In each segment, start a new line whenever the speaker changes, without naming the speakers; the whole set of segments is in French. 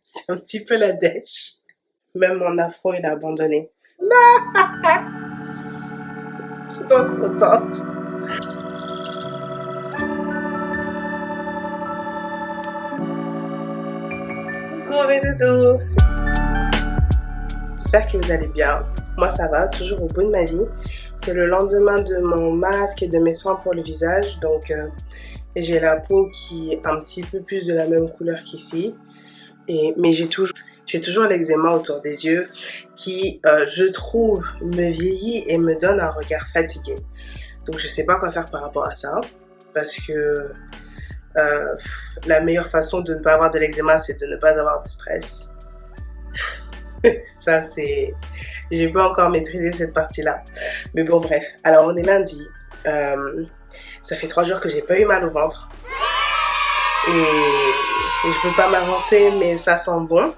C'est un petit peu la dèche. Même mon afro, il a abandonné. Je suis trop contente. Coucou mes toutous. J'espère que vous allez bien. Moi ça va, toujours au bout de ma vie. C'est le lendemain de mon masque et de mes soins pour le visage. Donc j'ai la peau qui est un petit peu plus de la même couleur qu'ici. Mais j'ai toujours l'eczéma autour des yeux qui, je trouve, me vieillit et me donne un regard fatigué. Donc je sais pas quoi faire par rapport à ça. Parce que la meilleure façon de ne pas avoir de l'eczéma, c'est de ne pas avoir de stress. Ça, c'est... J'ai pas encore maîtrisé cette partie-là. Mais bon, bref. Alors, on est lundi. Ça fait 3 jours que j'ai pas eu mal au ventre. Et je peux pas m'avancer, mais ça sent bon.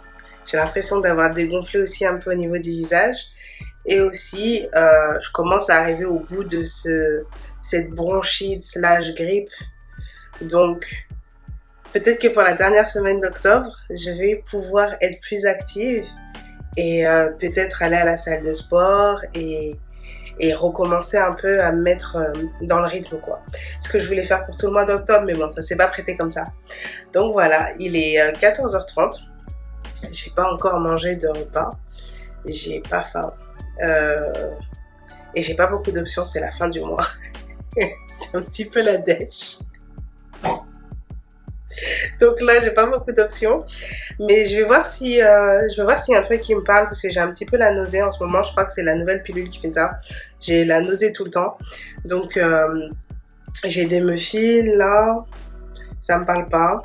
J'ai l'impression d'avoir dégonflé aussi un peu au niveau du visage. Et aussi, je commence à arriver au bout de cette bronchite / grippe. Donc, peut-être que pour la dernière semaine d'octobre, je vais pouvoir être plus active et peut-être aller à la salle de sport et recommencer un peu à me mettre dans le rythme, quoi. Ce que je voulais faire pour tout le mois d'octobre, mais bon, ça s'est pas prêté comme ça. Donc voilà, il est 14h30. J'ai pas encore mangé de repas. J'ai pas faim. Et j'ai pas beaucoup d'options, c'est la fin du mois. C'est un petit peu la dèche. Donc là, j'ai pas beaucoup d'options. Mais je vais voir s'il y a un truc qui me parle parce que j'ai un petit peu la nausée en ce moment. Je crois que c'est la nouvelle pilule qui fait ça. J'ai la nausée tout le temps. Donc j'ai des muffins là. Ça me parle pas.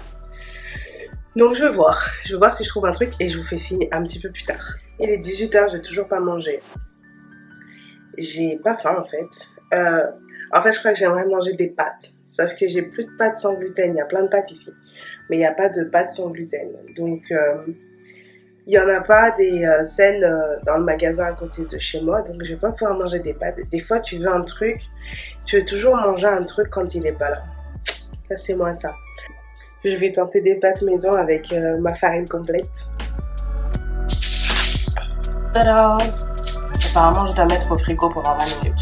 Donc je vais voir. Je vais voir si je trouve un truc et je vous fais signe un petit peu plus tard. Il est 18h, j'ai toujours pas mangé. J'ai pas faim en fait. En fait, je crois que j'aimerais manger des pâtes. Sauf que j'ai plus de pâtes sans gluten. Il y a plein de pâtes ici. Mais il n'y a pas de pâtes sans gluten. Donc, il n'y en a pas des saines dans le magasin à côté de chez moi. Donc, je vais pas pouvoir manger des pâtes. Des fois, tu veux un truc. Tu veux toujours manger un truc quand il n'est pas là. Ça, c'est moi, ça. Je vais tenter des pâtes maison avec ma farine complète. Tada! Apparemment, je dois mettre au frigo pour 20 minutes.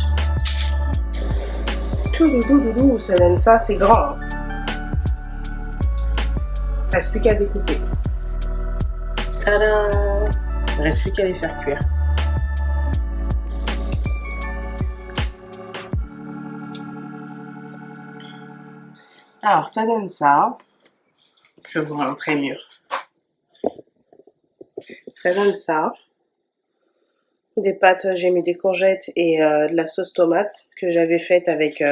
Doudou, ça donne ça, c'est grand. Hein. Reste plus qu'à découper. Tada! Reste plus qu'à les faire cuire. Alors, ça donne ça. Je vais vous montrer mieux. Ça donne ça. Des pâtes, j'ai mis des courgettes et de la sauce tomate que j'avais faite avec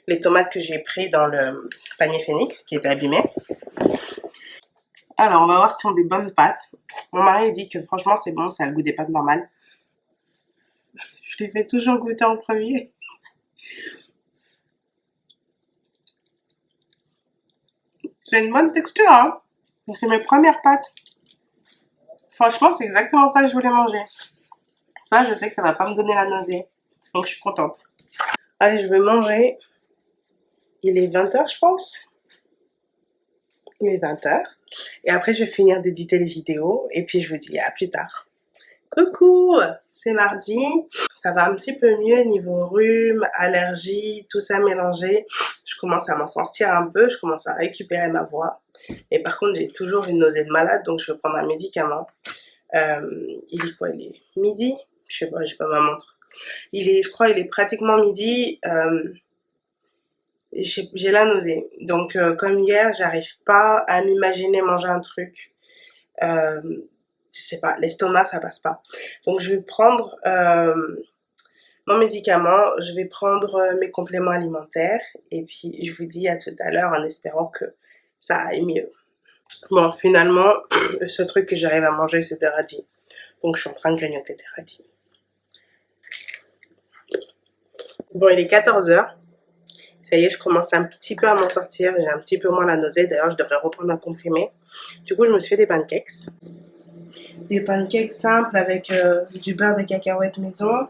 les tomates que j'ai pris dans le panier Phoenix qui était abîmé. Alors, on va voir si ce sont des bonnes pâtes. Mon mari dit que franchement c'est bon, ça a le goût des pâtes normales. Je les fais toujours goûter en premier. C'est une bonne texture, hein. C'est mes premières pâtes. Franchement, c'est exactement ça que je voulais manger. Ça, je sais que ça va pas me donner la nausée. Donc, je suis contente. Allez, je vais manger. Il est 20h, je pense. Il est 20h. Et après, je vais finir d'éditer les vidéos. Et puis, je vous dis à plus tard. Coucou, c'est mardi. Ça va un petit peu mieux niveau rhume, allergie, tout ça mélangé. Je commence à m'en sortir un peu. Je commence à récupérer ma voix. Et par contre, j'ai toujours une nausée de malade. Donc, je vais prendre un médicament. Il est quoi? Il est midi? Je sais pas, j'ai pas ma montre. Je crois, il est pratiquement midi. J'ai la nausée. Donc, comme hier, j'arrive pas à m'imaginer manger un truc. Je sais pas, l'estomac, ça passe pas. Donc, je vais prendre mon médicament. Je vais prendre mes compléments alimentaires. Et puis, je vous dis à tout à l'heure en espérant que ça aille mieux. Bon, finalement, ce truc que j'arrive à manger, c'est des radis. Donc, je suis en train de grignoter des radis. Bon, il est 14h. Ça y est, je commence un petit peu à m'en sortir. J'ai un petit peu moins la nausée. D'ailleurs, je devrais reprendre un comprimé. Du coup, je me suis fait des pancakes. Des pancakes simples avec du beurre de cacahuètes maison.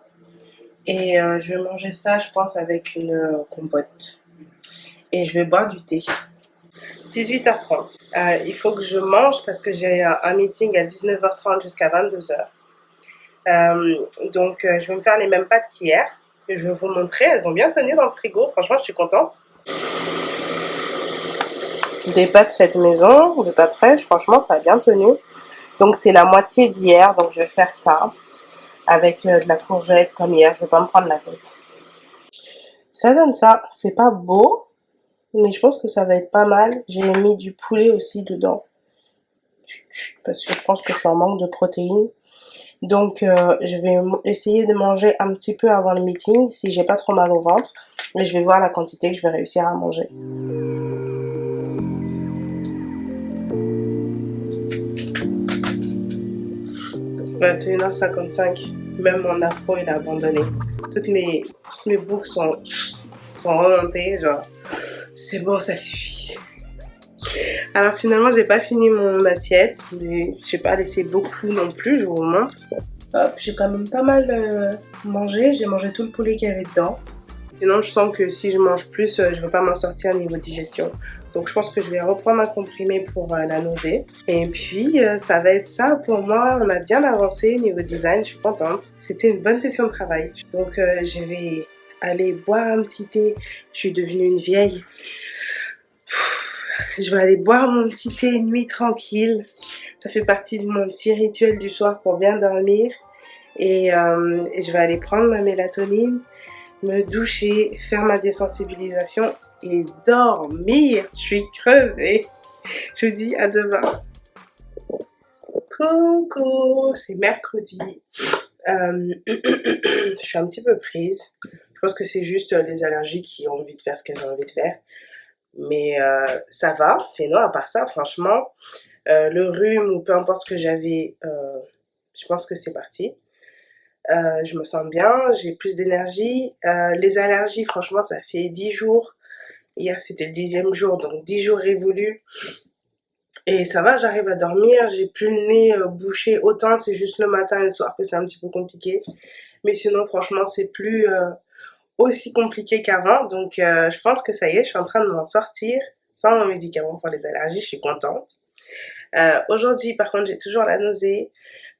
Et je vais manger ça, je pense, avec une compote. Et je vais boire du thé. 18h30. Il faut que je mange parce que j'ai un meeting à 19h30 jusqu'à 22h. Donc, je vais me faire les mêmes pâtes qu'hier. Je vais vous montrer. Elles ont bien tenu dans le frigo. Franchement, je suis contente. Des pâtes faites maison, des pâtes fraîches. Franchement, ça a bien tenu. Donc, c'est la moitié d'hier. Donc, je vais faire ça avec de la courgette comme hier. Je vais pas me prendre la tête. Ça donne ça. C'est pas beau, mais je pense que ça va être pas mal. J'ai mis du poulet aussi dedans. Parce que je pense que je suis en manque de protéines. Donc, je vais essayer de manger un petit peu avant le meeting si j'ai pas trop mal au ventre. Et je vais voir la quantité que je vais réussir à manger. 21h55. Même mon afro, il a abandonné. Toutes mes boucles sont remontées. Genre, c'est bon, ça suffit. Alors finalement, j'ai pas fini mon assiette. Mais j'ai pas laissé beaucoup non plus, je vous montre. Hop, j'ai quand même pas mal mangé. J'ai mangé tout le poulet qu'il y avait dedans. Sinon, je sens que si je mange plus, je ne vais pas m'en sortir niveau digestion. Donc, je pense que je vais reprendre un comprimé pour la nausée. Et puis, ça va être ça pour moi. On a bien avancé niveau design. Je suis contente. C'était une bonne session de travail. Donc, je vais aller boire un petit thé. Je suis devenue une vieille. Je vais aller boire mon petit thé nuit tranquille. Ça fait partie de mon petit rituel du soir pour bien dormir. Et je vais aller prendre ma mélatonine, me doucher, faire ma désensibilisation et dormir. Je suis crevée. Je vous dis à demain. Coucou, c'est mercredi. Je suis un petit peu prise. Je pense que c'est juste les allergies qui ont envie de faire ce qu'elles ont envie de faire. Mais ça va. Sinon, à part ça, franchement, le rhume ou peu importe ce que j'avais, je pense que c'est parti. Je me sens bien, j'ai plus d'énergie. Les allergies, franchement, ça fait 10 jours. Hier, c'était le 10e jour, donc 10 jours révolus. Et ça va, j'arrive à dormir, j'ai plus le nez bouché autant, c'est juste le matin et le soir que c'est un petit peu compliqué. Mais sinon, franchement, c'est plus aussi compliqué qu'avant. Donc, je pense que ça y est, je suis en train de m'en sortir sans mon médicament pour les allergies, je suis contente. Aujourd'hui, par contre, j'ai toujours la nausée.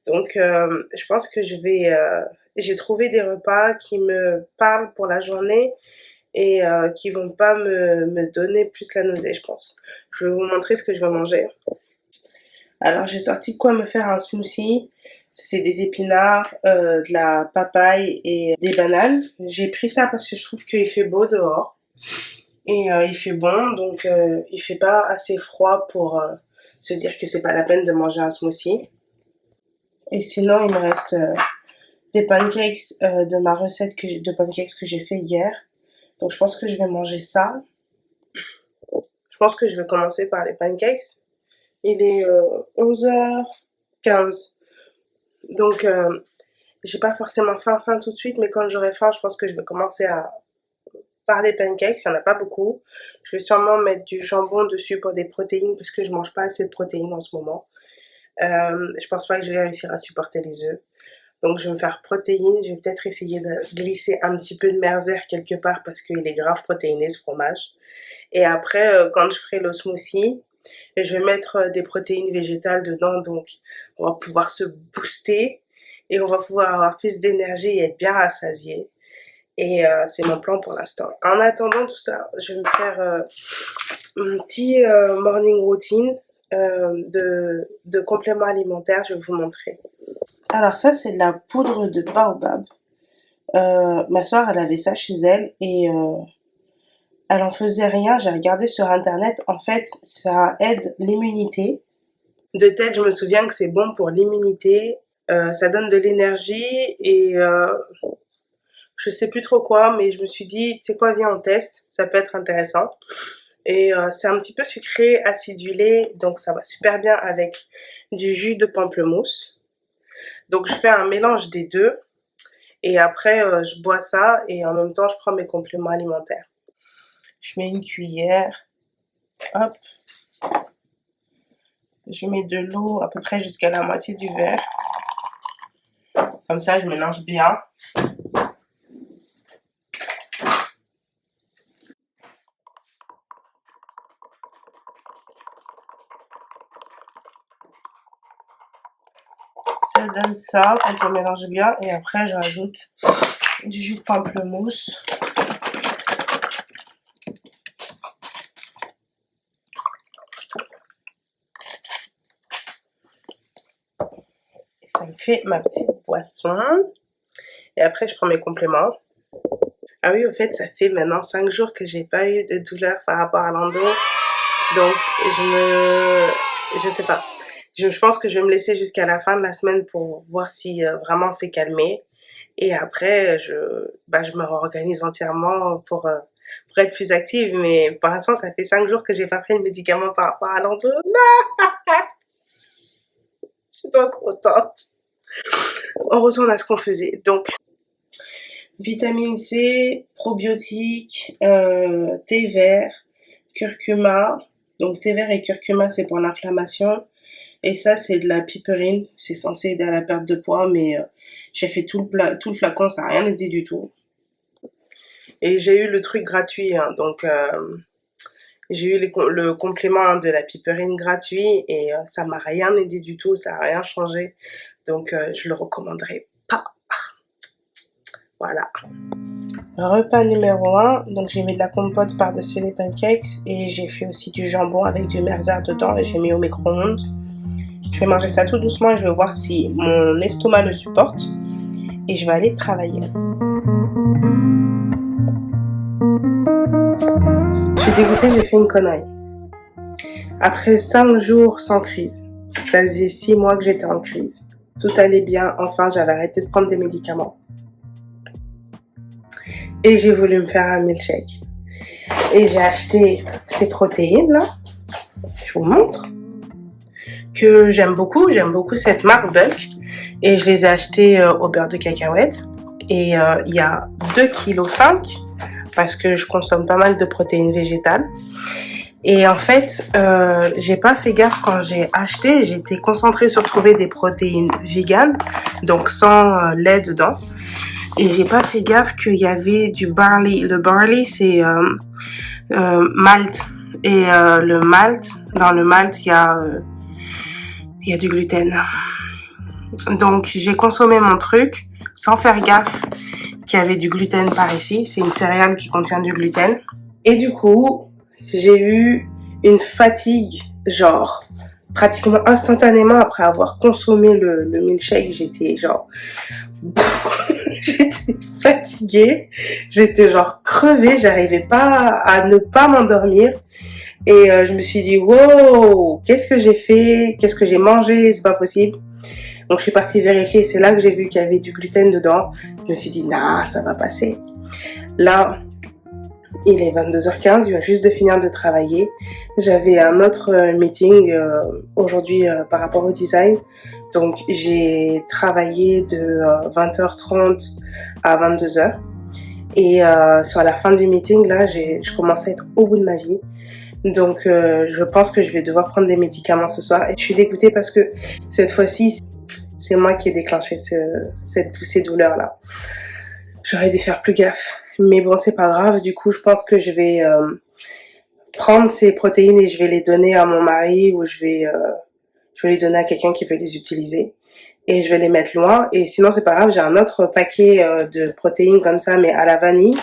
Donc, je pense que j'ai trouvé des repas qui me parlent pour la journée et qui vont pas me donner plus la nausée, je pense. Je vais vous montrer ce que je vais manger. Alors, j'ai sorti de quoi me faire un smoothie. C'est des épinards, de la papaye et des bananes. J'ai pris ça parce que je trouve qu'il fait beau dehors. Et il fait bon, donc il fait pas assez froid pour se dire que c'est pas la peine de manger un smoothie. Et sinon, il me reste des pancakes de ma recette de pancakes que j'ai fait hier. Donc, je pense que je vais manger ça. Je pense que je vais commencer par les pancakes. Il est 11h15. Donc, j'ai pas forcément faim tout de suite, mais quand j'aurai faim, je pense que je vais commencer par les pancakes. Il n'y en a pas beaucoup. Je vais sûrement mettre du jambon dessus pour des protéines parce que je mange pas assez de protéines en ce moment. Je pense pas que je vais réussir à supporter les œufs. Donc, je vais me faire protéines. Je vais peut-être essayer de glisser un petit peu de merzer quelque part parce qu'il est grave protéiné ce fromage. Et après, quand je ferai le smoothie, je vais mettre des protéines végétales dedans. Donc, on va pouvoir se booster et on va pouvoir avoir plus d'énergie et être bien rassasié. Et c'est mon plan pour l'instant. En attendant tout ça, je vais me faire un petit morning routine de compléments alimentaires. Je vais vous montrer. Alors ça, c'est de la poudre de baobab. Ma soeur, elle avait ça chez elle et elle en faisait rien. J'ai regardé sur internet. En fait, ça aide l'immunité. De tête, je me souviens que c'est bon pour l'immunité. Ça donne de l'énergie et je sais plus trop quoi, mais je me suis dit, tu sais quoi, viens on teste. Ça peut être intéressant. Et c'est un petit peu sucré, acidulé, donc ça va super bien avec du jus de pamplemousse. Donc je fais un mélange des deux et après je bois ça et en même temps je prends mes compléments alimentaires. Je mets une cuillère, hop, je mets de l'eau à peu près jusqu'à la moitié du verre. Comme ça je mélange bien. Ça donne ça quand on mélange bien. Et après, je rajoute du jus de pamplemousse. Et ça me fait ma petite boisson. Et après, je prends mes compléments. Ah oui, au fait, ça fait maintenant 5 jours que j'ai pas eu de douleur par rapport à l'endo. Donc, je sais pas. Je pense que je vais me laisser jusqu'à la fin de la semaine pour voir si vraiment c'est calmé. Et après, je me réorganise entièrement pour être plus active. Mais pour l'instant, ça fait 5 jours que j'ai pas pris de médicaments par rapport à l'endo. Je suis trop contente. On retourne à ce qu'on faisait. Donc, vitamine C, probiotiques, thé vert, curcuma. Donc thé vert et curcuma, c'est pour l'inflammation. Et ça, c'est de la piperine. C'est censé aider à la perte de poids, mais j'ai fait tout le flacon, ça n'a rien aidé du tout. Et j'ai eu le truc gratuit, hein, donc j'ai eu le complément de la piperine gratuit et ça m'a rien aidé du tout, ça n'a rien changé. Donc je le recommanderais pas. Voilà. Repas numéro 1, donc j'ai mis de la compote par-dessus les pancakes et j'ai fait aussi du jambon avec du merzer dedans et j'ai mis au micro-ondes. Je vais manger ça tout doucement et je vais voir si mon estomac le supporte et je vais aller travailler. Je suis dégoûtée, j'ai fait une connerie. Après 5 jours sans crise, ça faisait 6 mois que j'étais en crise. Tout allait bien, enfin j'avais arrêté de prendre des médicaments. Et j'ai voulu me faire un milkshake. Et j'ai acheté ces protéines là. Je vous montre. Que j'aime beaucoup cette marque Bulk. Et je les ai achetées au beurre de cacahuète. Et il y a 2,5 kg parce que je consomme pas mal de protéines végétales. Et en fait, j'ai pas fait gaffe quand j'ai acheté. J'étais concentrée sur trouver des protéines véganes, donc sans lait dedans. Et j'ai pas fait gaffe qu'il y avait du barley. Le barley, c'est malt. Et le malt, dans le malt, il y a du gluten. Donc, j'ai consommé mon truc sans faire gaffe qu'il y avait du gluten par ici. C'est une céréale qui contient du gluten. Et du coup, j'ai eu une fatigue, genre, pratiquement instantanément après avoir consommé le milkshake. J'étais genre... j'étais fatiguée, j'étais genre crevée, j'arrivais pas à ne pas m'endormir. Et je me suis dit, wow, qu'est-ce que j'ai fait? Qu'est-ce que j'ai mangé? C'est pas possible. Donc je suis partie vérifier, c'est là que j'ai vu qu'il y avait du gluten dedans. Je me suis dit, nah, ça va passer. Là, il est 22h15, je viens juste de finir de travailler. J'avais un autre meeting aujourd'hui par rapport au design. Donc j'ai travaillé de 20h30 à 22h. Et sur la fin du meeting, là, je commence à être au bout de ma vie. Donc je pense que je vais devoir prendre des médicaments ce soir. Et je suis dégoûtée parce que cette fois-ci, c'est moi qui ai déclenché ces douleurs-là. J'aurais dû faire plus gaffe. Mais bon, c'est pas grave. Du coup, je pense que je vais prendre ces protéines et je vais les donner à mon mari ou je vais les donner à quelqu'un qui veut les utiliser. Et je vais les mettre loin. Et sinon, c'est pas grave. J'ai un autre paquet de protéines comme ça, mais à la vanille.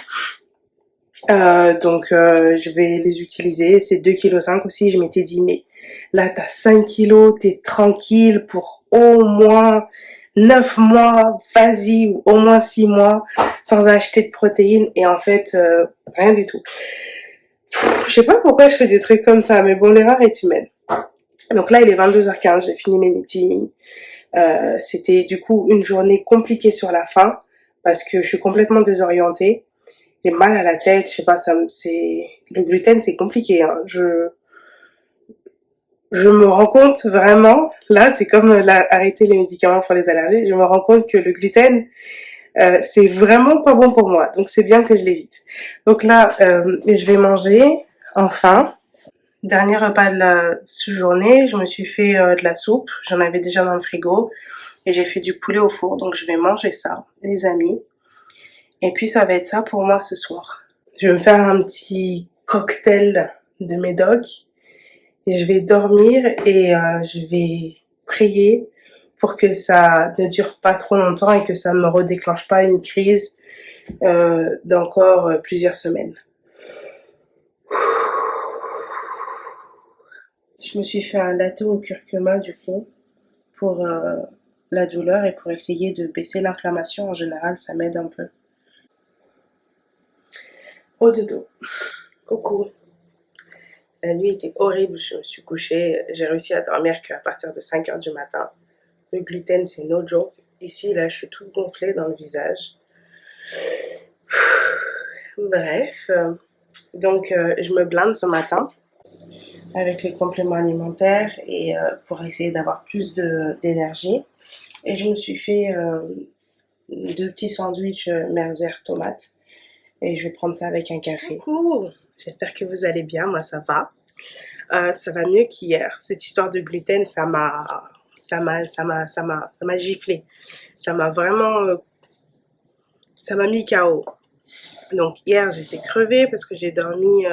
Donc, je vais les utiliser. C'est 2,5 kg aussi. Je m'étais dit, mais là, t'as 5 kilos, t'es tranquille pour au moins 9 mois, vas-y, ou au moins 6 mois, sans acheter de protéines. Et en fait, rien du tout. Je sais pas pourquoi je fais des trucs comme ça, mais bon, l'erreur est humaine. Donc là, il est 22h15, j'ai fini mes meetings. C'était du coup une journée compliquée sur la fin, parce que je suis complètement désorientée. J'ai mal à la tête, je sais pas, le gluten, c'est compliqué, hein. Je me rends compte vraiment, là, c'est comme arrêter les médicaments pour les allergies, je me rends compte que le gluten, c'est vraiment pas bon pour moi. Donc c'est bien que je l'évite. Donc là, je vais manger, enfin. Dernier repas de la journée, je me suis fait de la soupe. J'en avais déjà dans le frigo. Et j'ai fait du poulet au four. Donc je vais manger ça, les amis. Et puis ça va être ça pour moi ce soir. Je vais me faire un petit cocktail de médoc. Et je vais dormir et je vais prier pour que ça ne dure pas trop longtemps et que ça ne me redéclenche pas une crise d'encore plusieurs semaines. Je me suis fait un latte au curcuma du coup pour la douleur et pour essayer de baisser l'inflammation. En général, ça m'aide un peu. Oh dodo, coucou. La nuit était horrible, je me suis couchée, j'ai réussi à dormir qu'à partir de 5 heures du matin. Le gluten, c'est no joke. Ici, là, je suis toute gonflée dans le visage. Bref, donc je me blinde ce matin avec les compléments alimentaires et pour essayer d'avoir plus d'énergie. Et je me suis fait 2 petits sandwichs Merzer tomates et je vais prendre ça avec un café. Coucou, j'espère que vous allez bien, moi ça va. Ça va mieux qu'hier. Cette histoire de gluten, ça m'a giflé. Ça m'a vraiment, ça m'a mis KO. Donc hier j'étais crevée parce que j'ai dormi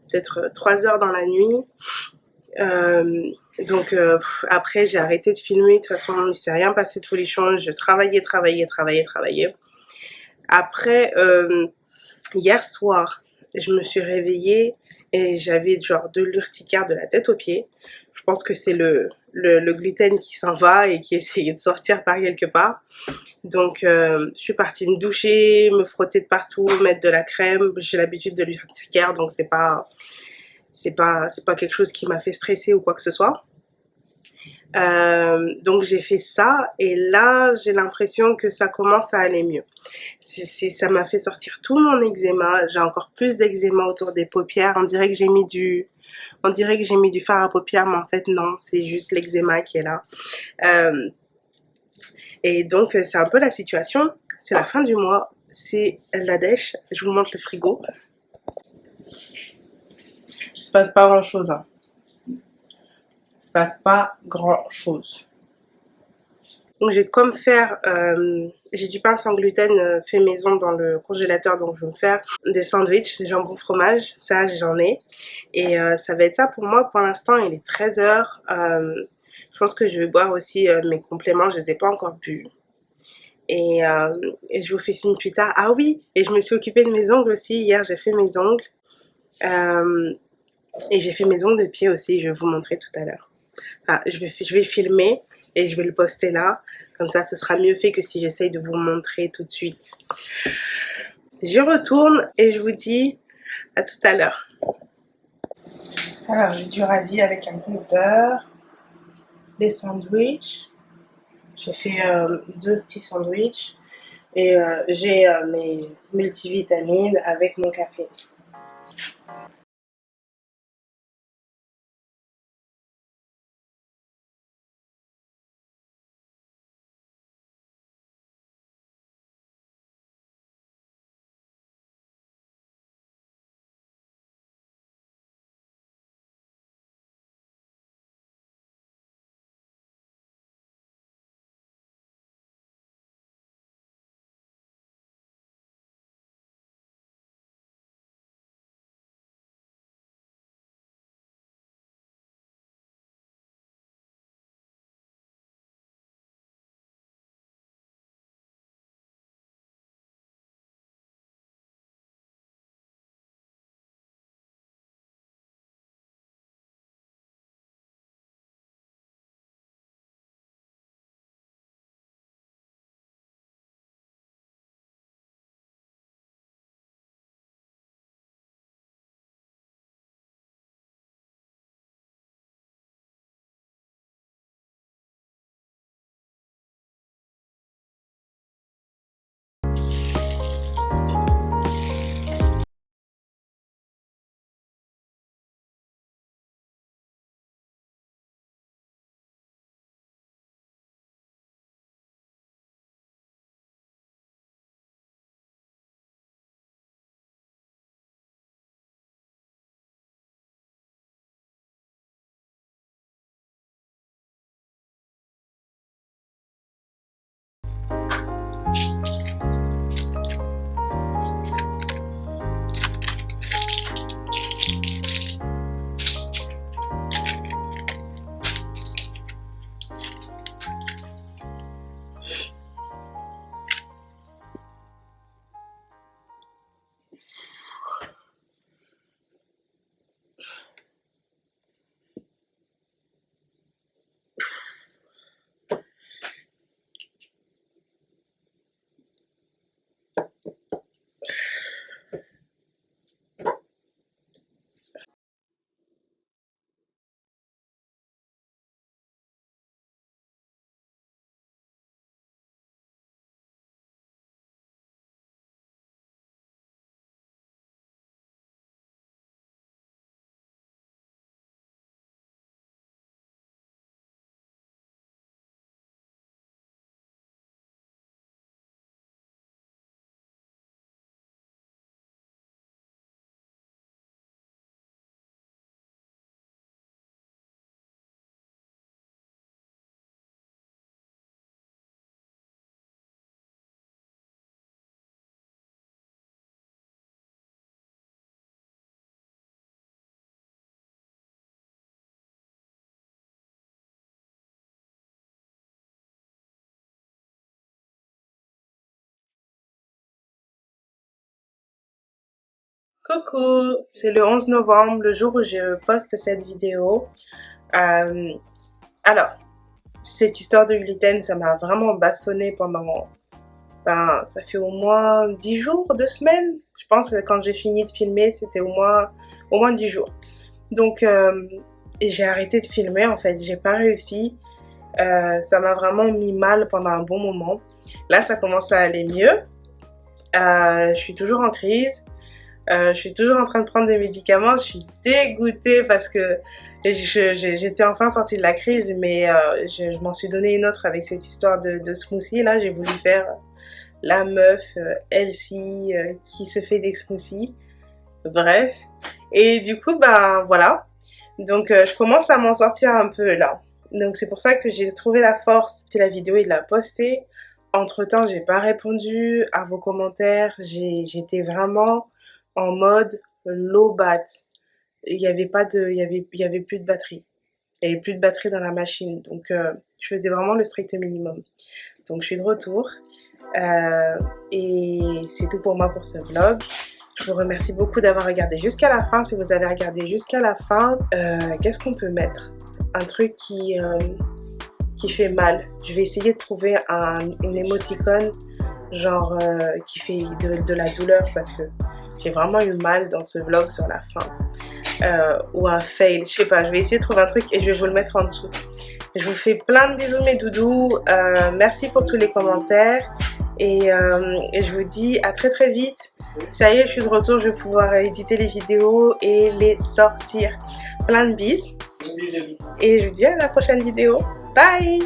peut-être 3 heures dans la nuit. Donc après j'ai arrêté de filmer, de toute façon il ne s'est rien passé de folichon, je travaillais. Après hier soir je me suis réveillée et j'avais genre de l'urticaire de la tête aux pieds. Je pense que c'est le gluten qui s'en va et qui essayait de sortir par quelque part. Donc je suis partie me doucher, me frotter de partout, mettre de la crème. J'ai l'habitude de l'urticaire donc c'est pas quelque chose qui m'a fait stresser ou quoi que ce soit. Donc j'ai fait ça et là j'ai l'impression que ça commence à aller mieux. Ça m'a fait sortir tout mon eczéma. J'ai encore plus d'eczéma autour des paupières. On dirait que j'ai mis du fard à paupières, mais en fait non, c'est juste l'eczéma qui est là. Et donc c'est un peu la situation. C'est la fin du mois, c'est la dèche. Je vous montre le frigo. Il se passe pas grand chose. Hein. Il se passe pas grand chose. Donc j'ai comme faire, j'ai du pain sans gluten fait maison dans le congélateur, donc je vais me faire des sandwichs, jambon fromage, ça j'en ai. Et ça va être ça pour moi pour l'instant, il est 13 h. Je pense que je vais boire aussi mes compléments, je les ai pas encore bu. Et je vous fais signe plus tard. Ah oui, et je me suis occupée de mes ongles aussi, hier j'ai fait mes ongles. Et j'ai fait mes ongles de pied aussi, je vais vous montrer tout à l'heure. Enfin, je vais filmer et je vais le poster là. Comme ça, ce sera mieux fait que si j'essaye de vous montrer tout de suite. Je retourne et je vous dis à tout à l'heure. Alors, j'ai du radis avec un peu d'heure, des sandwichs. J'ai fait 2 petits sandwichs et j'ai mes multivitamines avec mon café. Coucou, c'est le 11 novembre, le jour où je poste cette vidéo. Euh, alors, cette histoire de gluten, ça m'a vraiment bastonnée pendant, ça fait au moins 10 jours, 2 semaines. Je pense que quand j'ai fini de filmer, c'était au moins 10 jours. Donc, et j'ai arrêté de filmer en fait, j'ai pas réussi. Ça m'a vraiment mis mal pendant un bon moment. Là, ça commence à aller mieux. Je suis toujours en crise. Je suis toujours en train de prendre des médicaments. Je suis dégoûtée parce que j'étais enfin sortie de la crise, mais je m'en suis donné une autre avec cette histoire de smoothie. Là, j'ai voulu faire la meuf healthy qui se fait des smoothies. Bref. Et du coup, ben voilà. Donc, je commence à m'en sortir un peu là. Donc, c'est pour ça que j'ai trouvé la force de la vidéo et de la poster. Entre-temps, j'ai pas répondu à vos commentaires. J'étais vraiment en mode low bat. Il y avait pas de, il y avait plus de batterie. Il y avait plus de batterie dans la machine. Donc, je faisais vraiment le strict minimum. Donc, je suis de retour. Et c'est tout pour moi pour ce vlog. Je vous remercie beaucoup d'avoir regardé jusqu'à la fin. Si vous avez regardé jusqu'à la fin, qu'est-ce qu'on peut mettre? Un truc qui fait mal. Je vais essayer de trouver une émoticône genre qui fait de la douleur parce que j'ai vraiment eu mal dans ce vlog sur la fin. Ou un fail, je sais pas, je vais essayer de trouver un truc et je vais vous le mettre en dessous. Je vous fais plein de bisous mes doudous, merci pour tous les commentaires et je vous dis à très très vite. Ça y est, je suis de retour, je vais pouvoir éditer les vidéos et les sortir. Plein de bises et je vous dis à la prochaine vidéo. Bye!